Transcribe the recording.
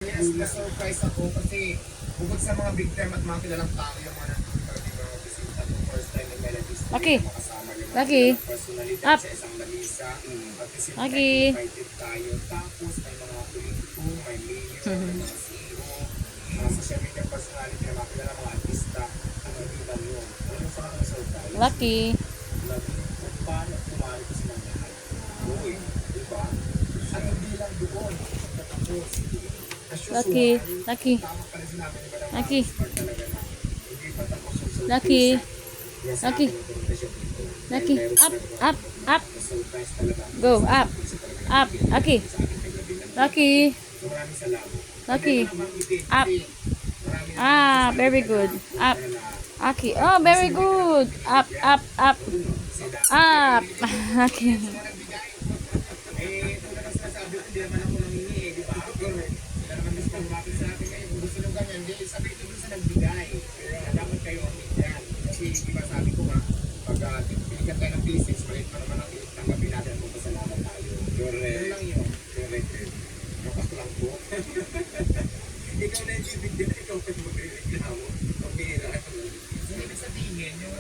Yes, na-surprise ako kasi bukod sa mga big time at mga kilalang tao yung mga nandito di ba bisita ko first time in Melodies Lucky. makasama yung Lucky. personalidad Up. sa isang lamisa at the same Lucky. time invited tayo tapos may mga politiko, may mayor, may mga CEO, mga social media personality na mga kilalang mga artista ang nandito yun. Ano sa mga surprise? Lucky. Kung paano kumari ko silang lahat. Uy, di ba? At hindi lang doon. Tapos, Lucky. Lucky. Lucky. Lucky. Lucky. Lucky. Up. Up. Up. Go. Up. Up. Lucky. Lucky. Lucky. Up. Ah, very good. Up. Lucky. Oh, very good. Up. Up. Up. Up. Lucky. Eh, kung naman sinasabi ko, hindi naman ako nangingi eh, di ba? Kaya naman gusto kong lumapit sa akin ngayon, kung gusto nyo ganyan, di, sabi ito dun sa nagbigay. Na dapat kayo ang bigyan. Kasi, di ba sabi ko nga, pag binigyan tayo ng pieces, maliit pa naman ang tanggapin natin kung pasalamat tayo. Correct. Yun lang yun. Correct. Nakas ko lang po. Ikaw na yung bibigyan, ikaw pa yung magre-reklamo. Ang bihira. So, ibig sabihin, yung